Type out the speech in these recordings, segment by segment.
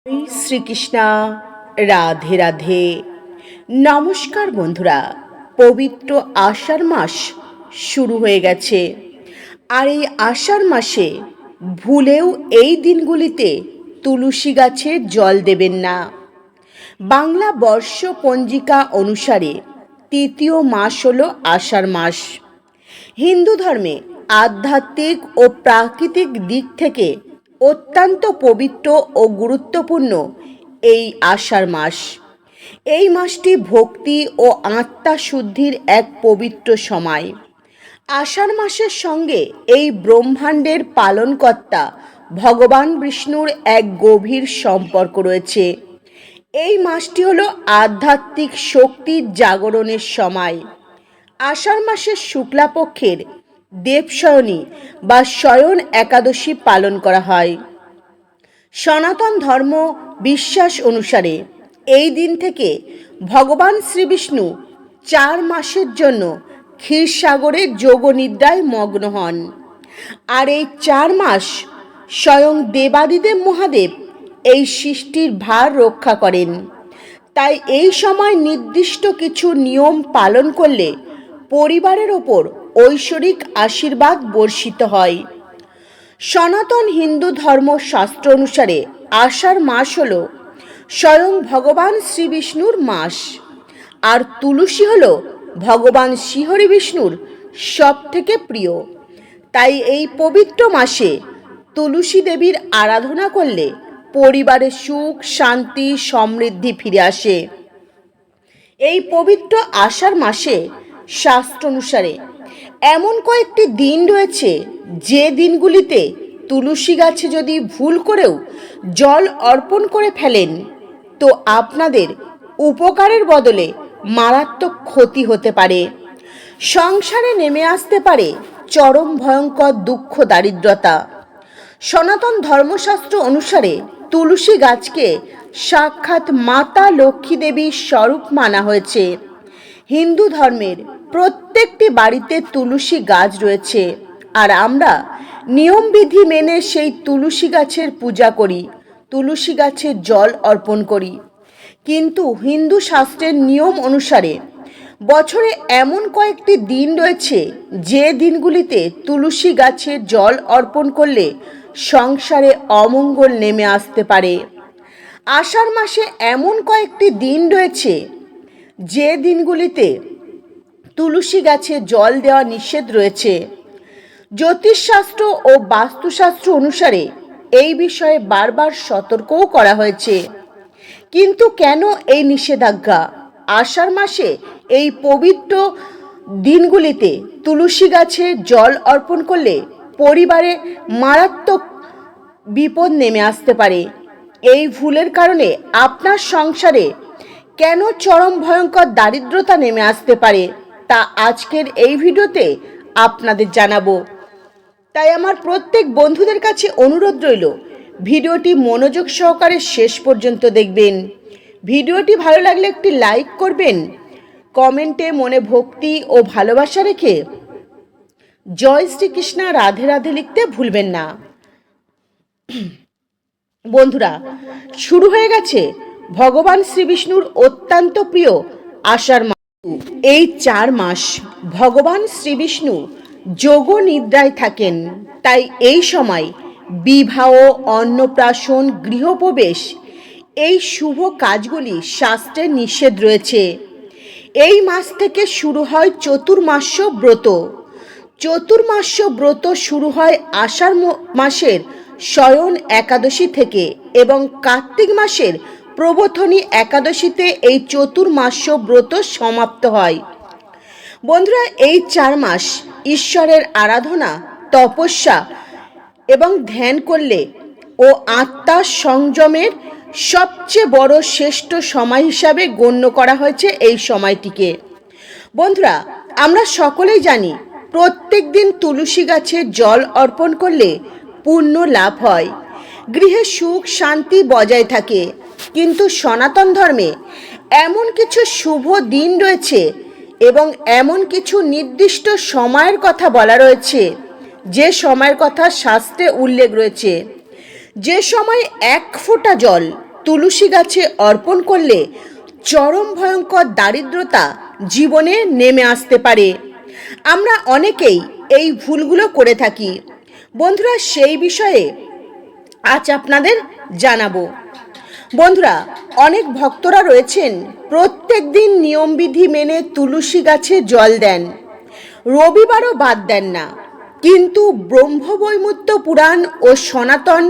জয় শ্রীকৃষ্ণা। রাধে রাধে। নমস্কার বন্ধুরা, পবিত্র আষাঢ় মাস শুরু হয়ে গেছে। আর এই আষাঢ় মাসে ভুলেও এই দিনগুলিতে তুলসী গাছে জল দেবেন না। বাংলা বর্ষ পঞ্জিকা অনুসারে তৃতীয় মাস হলো আষাঢ় মাস। হিন্দু ধর্মে আধ্যাত্মিক ও প্রাকৃতিক দিক থেকে অত্যন্ত পবিত্র ও গুরুত্বপূর্ণ এই আষাঢ় মাস। এই মাসটি ভক্তি ও আত্মা শুদ্ধির এক পবিত্র সময়। আষাঢ় মাসের সঙ্গে এই ব্রহ্মাণ্ডের পালনকর্তা ভগবান বিষ্ণুর এক গভীর সম্পর্ক রয়েছে। এই মাসটি হলো আধ্যাত্মিক শক্তির জাগরণের সময়। আষাঢ় মাসের শুক্লাপক্ষের দেবশয়নী বা শয়ন একাদশী পালন করা হয়। সনাতন ধর্ম বিশ্বাস অনুসারে এই দিন থেকে ভগবান শ্রীবিষ্ণু 4 মাসের জন্য ক্ষীরসাগরে যোগনিদ্রায় মগ্ন হন। আর এই 4 মাস স্বয়ং দেবাদিদেব মহাদেব এই সৃষ্টির ভার রক্ষা করেন। তাই এই সময় নির্দিষ্ট কিছু নিয়ম পালন করলে পরিবারের ওপর ঐশ্বরিক আশীর্বাদ বর্ষিত হয়। সনাতন হিন্দু ধর্মশাস্ত্র অনুসারে আষাঢ় মাস হল স্বয়ং ভগবান শ্রীবিষ্ণুর মাস। আর তুলসী হল ভগবান শ্রীহরি বিষ্ণুর সব থেকে প্রিয়। তাই এই পবিত্র মাসে তুলসী দেবীর আরাধনা করলে পরিবারে সুখ শান্তি সমৃদ্ধি ফিরে আসে। এই পবিত্র আষাঢ় মাসে শাস্ত্র অনুসারে এমন কয়েকটি দিন রয়েছে যে দিনগুলিতে তুলসী গাছে যদি ভুল করেও জল অর্পণ করে ফেলেন তো আপনাদের উপকারের বদলে মারাত্মক ক্ষতি হতে পারে। সংসারে নেমে আসতে পারে চরম ভয়ঙ্কর দুঃখ দারিদ্রতা। সনাতন ধর্মশাস্ত্র অনুসারে তুলসী গাছকে সাক্ষাৎ মাতা লক্ষ্মী দেবীর স্বরূপ মানা হয়েছে। হিন্দু ধর্মের প্রত্যেকটি বাড়িতে তুলসী গাছ রয়েছে। আর আমরা নিয়মবিধি মেনে সেই তুলসী গাছের পূজা করি, তুলসী গাছে জল অর্পণ করি। কিন্তু হিন্দু শাস্ত্রের নিয়ম অনুসারে বছরে এমন কয়েকটি দিন রয়েছে যে দিনগুলিতে তুলসী গাছে জল অর্পণ করলে সংসারে অমঙ্গল নেমে আসতে পারে। আষাঢ় মাসে এমন কয়েকটি দিন রয়েছে যে দিনগুলিতে তুলসী গাছে জল দেওয়া নিষেধ রয়েছে। জ্যোতিষশাস্ত্র ও বাস্তুশাস্ত্র অনুসারে এই বিষয়ে বারবার সতর্কও করা হয়েছে। কিন্তু কেন এই নিষেধাজ্ঞা? আষাঢ় মাসে এই পবিত্র দিনগুলিতে তুলসী গাছে জল অর্পণ করলে পরিবারে মারাত্মক বিপদ নেমে আসতে পারে। এই ভুলের কারণে আপনার সংসারে কেন চরম ভয়ঙ্কর দারিদ্রতা নেমে আসতে পারে তা আজকের এই ভিডিওতে আপনাদের জানাবো। তাই আমার প্রত্যেক বন্ধুদের কাছে অনুরোধ রইল, ভিডিওটি মনোযোগ সহকারে শেষ পর্যন্ত দেখবেন। ভিডিওটি ভালো লাগলে একটি লাইক করবেন, কমেন্টে মনে ভক্তি ও ভালোবাসা রেখে জয় শ্রীকৃষ্ণ রাধে রাধে লিখতে ভুলবেন না। বন্ধুরা, শুরু হয়ে গেছে ভগবান শ্রীবিষ্ণুর অত্যন্ত প্রিয় আষাঢ় মাস। এই 4 মাস ভগবান শ্রীবিষ্ণু যোগ নিদ্রায় থাকেন। তাই এই সময় বিবাহ, অন্নপ্রাশন, গৃহপ্রবেশ এই শুভ কাজগুলি শাস্ত্রে নিষেধ রয়েছে। এই মাস থেকে শুরু হয় চতুর্মাস্য ব্রত। চতুর্মাস্য ব্রত শুরু হয় আষাঢ় মাসের শয়ন একাদশী থেকে এবং কার্তিক মাসের প্রবোধনী একাদশীতে এই চতুর্মাস্য ব্রত সমাপ্ত হয়। বন্ধুরা, এই 4 মাস ঈশ্বরের আরাধনা, তপস্যা এবং ধ্যান করলে ও আত্মার সংযমের সবচেয়ে বড় শ্রেষ্ঠ সময় হিসাবে গণ্য করা হয়েছে এই সময়টিকে। বন্ধুরা, আমরা সকলেই জানি প্রত্যেক দিন তুলসী গাছে জল অর্পণ করলে পুণ্য লাভ হয়, গৃহে সুখ শান্তি বজায় থাকে। কিন্তু সনাতন ধর্মে এমন কিছু শুভ দিন রয়েছে এবং এমন কিছু নির্দিষ্ট সময়ের কথা বলা রয়েছে, যে সময়ের কথা শাস্ত্রে উল্লেখ রয়েছে। যে সময় 1 ফোঁটা জল তুলসী গাছে অর্পণ করলে চরম ভয়ঙ্কর দারিদ্রতা জীবনে নেমে আসতে পারে। আমরা অনেকেই এই ভুলগুলো করে থাকি। বন্ধুরা, সেই বিষয়ে আজ আপনাদের জানাবো। বন্ধুরা, অনেক ভক্তরা রয়েছেন প্রত্যেক দিন নিয়মবিধি মেনে তুলসী গাছে জল দেন, রবিবারও বাদ দেন না। কিন্তু ব্রহ্মবৈমূত্য পুরাণ ও সনাতন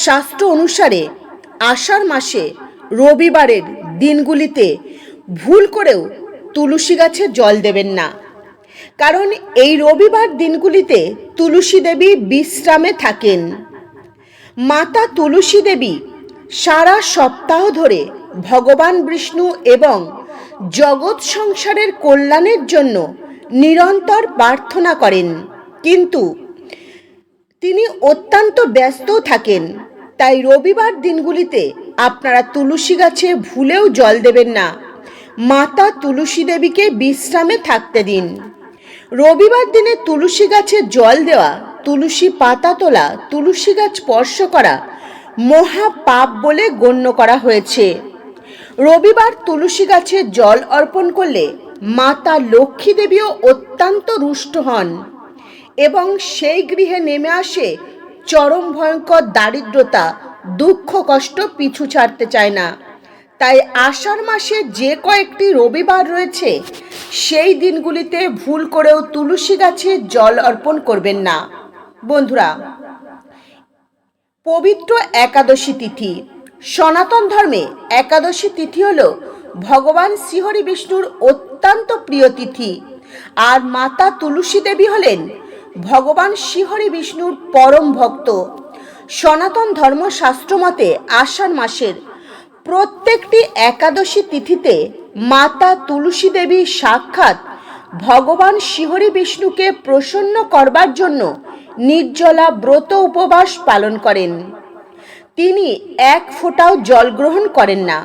শাস্ত্র অনুসারে আষাঢ় মাসে রবিবারের দিনগুলিতে ভুল করেও তুলসী গাছে জল দেবেন না। কারণ এই রবিবার দিনগুলিতে তুলসী দেবী বিশ্রামে থাকেন। মাতা তুলসী দেবী সারা সপ্তাহ ধরে ভগবান বিষ্ণু এবং জগৎ সংসারের কল্যাণের জন্য নিরন্তর প্রার্থনা করেন, কিন্তু তিনি অত্যন্ত ব্যস্তও থাকেন। তাই রবিবার দিনগুলিতে আপনারা তুলসী গাছে ভুলেও জল দেবেন না। মাতা তুলসী দেবীকে বিশ্রামে থাকতে দিন। রবিবার দিনে তুলসী গাছে জল দেওয়া, তুলসী পাতা তোলা, তুলসী গাছ স্পর্শ করা মহা পাপ বলে গণ্য করা হয়েছে। রবিবার তুলসী গাছে জল অর্পণ করলে মাতা লক্ষ্মী দেবীও অত্যন্ত রুষ্ট হন এবং সেই গৃহে নেমে আসে চরম ভয়ঙ্কর দারিদ্রতা, দুঃখ, কষ্ট পিছু ছাড়তে চায় না। তাই আষাঢ় মাসে যে কয়েকটি রবিবার রয়েছে সেই দিনগুলিতে ভুল করেও তুলসী গাছে জল অর্পণ করবেন না। বন্ধুরা, পবিত্র একাদশী তিথি। সনাতন ধর্মে একাদশী তিথি হল ভগবান শ্রীহরি বিষ্ণুর অত্যন্ত প্রিয় তিথি। আর মাতা তুলসী দেবী হলেন ভগবান শ্রীহরি বিষ্ণুর পরম ভক্ত। সনাতন ধর্মশাস্ত্র মতে আষাঢ় মাসের প্রত্যেকটি একাদশী তিথিতে মাতা তুলসী দেবী সাক্ষাৎ ভগবান শ্রীহরি বিষ্ণুকে প্রসন্ন করবার জন্য নির্জলা ব্রত উপবাস পালন করেন। তিনি এক ফোঁটাও জল গ্রহণ করেন না।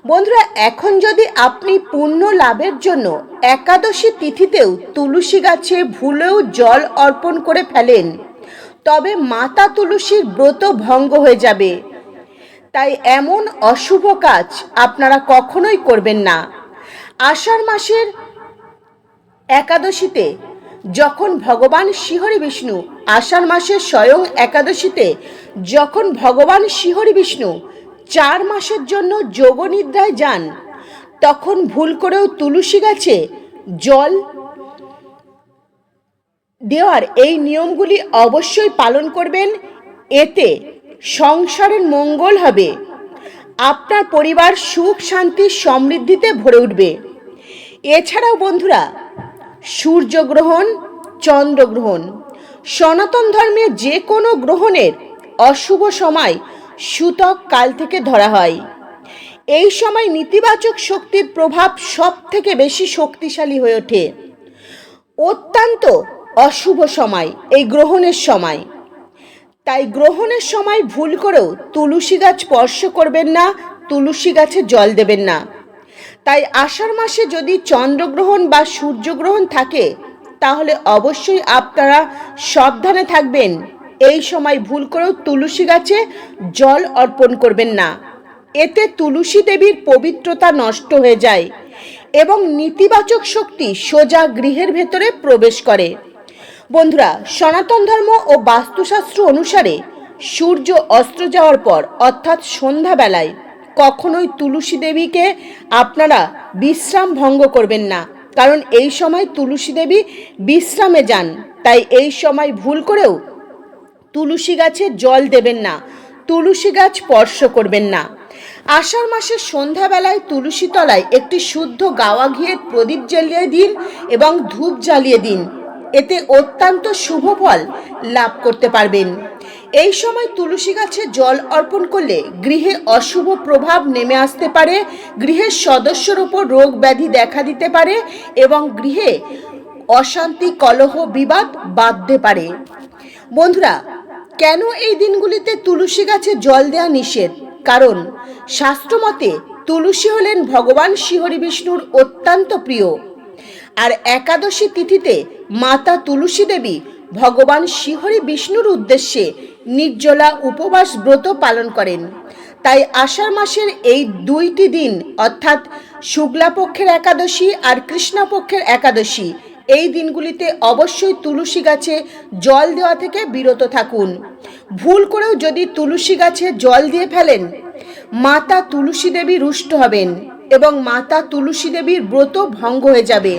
বন্ধুরা, এখন যদি আপনি পুণ্য লাভের জন্য একাদশী তিথিতেও তুলসী গাছে ভুলেও জল অর্পণ করে ফেলেন, তবে মাতা তুলসীর ব্রত ভঙ্গ হয়ে যাবে। তাই এমন অশুভ কাজ আপনারা কখনোই করবেন না। আষাঢ় মাসের একাদশীতে যখন ভগবান শ্রীহরি বিষ্ণু, আষাঢ় মাসের স্বয়ং একাদশীতে যখন ভগবান শ্রীহরি বিষ্ণু 4 মাসের জন্য যোগনিদ্রায় যান, তখন ভুল করেও তুলসী গাছে জল দেওয়ার এই নিয়মগুলি অবশ্যই পালন করবেন। এতে সংসারের মঙ্গল হবে, আপনার পরিবার সুখ, শান্তি, সমৃদ্ধিতে ভরে উঠবে। এছাড়াও বন্ধুরা, সূর্যগ্রহণ, চন্দ্রগ্রহণ, সনাতন ধর্মে যে কোনো গ্রহণের অশুভ সময় সূতক কাল থেকে ধরা হয়। এই সময় নেতিবাচক শক্তির প্রভাব সব থেকে বেশি শক্তিশালী হয়ে ওঠে। অত্যন্ত অশুভ সময় এই গ্রহণের সময়। তাই গ্রহণের সময় ভুল করেও তুলসী গাছ স্পর্শ করবেন না, তুলসী গাছে জল দেবেন না। তাই আষাঢ় মাসে যদি চন্দ্রগ্রহণ বা সূর্যগ্রহণ থাকে, তাহলে অবশ্যই আপনারা সাবধানে থাকবেন। এই সময় ভুল করেও তুলসী গাছে জল অর্পণ করবেন না। এতে তুলসী দেবীর পবিত্রতা নষ্ট হয়ে যায় এবং নেতিবাচক শক্তি সোজা গৃহের ভেতরে প্রবেশ করে। বন্ধুরা, সনাতন ধর্ম ও বাস্তুশাস্ত্র অনুসারে সূর্য অস্ত যাওয়ার পর অর্থাৎ সন্ধ্যাবেলায় কখনোই তুলসী দেবীকে আপনারা বিশ্রাম ভঙ্গ করবেন না। কারণ এই সময় তুলসী দেবী বিশ্রামে যান। তাই এই সময় ভুল করেও তুলসী গাছে জল দেবেন না, তুলসী গাছ স্পর্শ করবেন না। আষাঢ় মাসের সন্ধ্যাবেলায় তুলসী তলায় একটি শুদ্ধ গাওয়া ঘিয়ের প্রদীপ জ্বালিয়ে দিন এবং ধূপ জ্বালিয়ে দিন। এতে অত্যন্ত শুভ ফল লাভ করতে পারবেন। এই সময় তুলসী গাছে জল অর্পণ করলে গৃহে অশুভ প্রভাব নেমে আসতে পারে, গৃহের সদস্যর উপর রোগ ব্যাধি দেখা দিতে পারে এবং গৃহে অশান্তি, কলহ, বিবাদ বাঁধতে পারে। বন্ধুরা, কেন এই দিনগুলিতে তুলসী গাছে জল দেওয়া নিষেধ? কারণ শাস্ত্রমতে তুলসী হলেন ভগবান শ্রীহরি বিষ্ণুর অত্যন্ত প্রিয়। আর একাদশী তিথিতে মাতা তুলসী দেবী ভগবান শ্রীহরি বিষ্ণুর উদ্দেশ্যে নির্জলা উপবাস ব্রত পালন করেন। তাই আষাঢ় মাসের এই দুইটি দিন অর্থাৎ শুক্লাপক্ষের একাদশী আর কৃষ্ণপক্ষের একাদশী এই দিনগুলিতে অবশ্যই তুলসী গাছে জল দেওয়া থেকে বিরত থাকুন। ভুল করেও যদি তুলসী গাছে জল দিয়ে ফেলেন, মাতা তুলসী দেবী রুষ্ট হবেন এবং মাতা তুলসী দেবীর ব্রত ভঙ্গ হয়ে যাবে।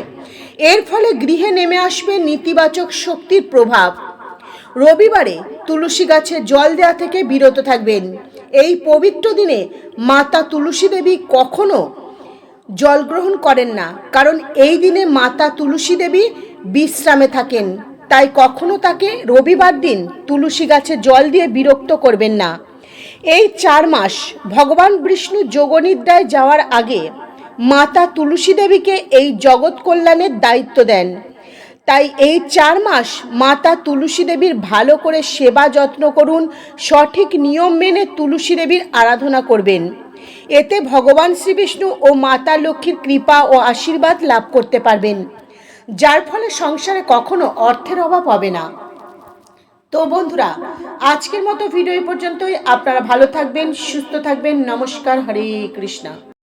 এর ফলে গৃহে নেমে আসবে নেতিবাচক শক্তির প্রভাব। রবিবারে তুলসী গাছে জল দেওয়া থেকে বিরত থাকবেন। এই পবিত্র দিনে মাতা তুলসী দেবী কখনো জল গ্রহণ করেন না, কারণ এই দিনে মাতা তুলসী দেবী বিশ্রামে থাকেন। তাই কখনো তাকে রবিবার দিন তুলসী গাছে জল দিয়ে বিরক্ত করবেন না। এই 4 মাস ভগবান বিষ্ণু যোগনিদ্রায় যাওয়ার আগে মাতা তুলসী দেবীকে এই জগৎ কল্যাণের দায়িত্ব দেন। তাই এই 4 মাস মাতা তুলসী দেবীর ভালো করে সেবা যত্ন করুন, সঠিক নিয়ম মেনে তুলসী দেবীর আরাধনা করবেন। এতে ভগবান শ্রীবিষ্ণু ও মাতা লক্ষ্মীর কৃপা ও আশীর্বাদ লাভ করতে পারবেন, যার ফলে সংসারে কখনো অর্থের অভাব হবে না। তো বন্ধুরা, আজকের মতো ভিডিও এই পর্যন্তই। আপনারা ভালো থাকবেন, সুস্থ থাকবেন। নমস্কার, হরে কৃষ্ণ।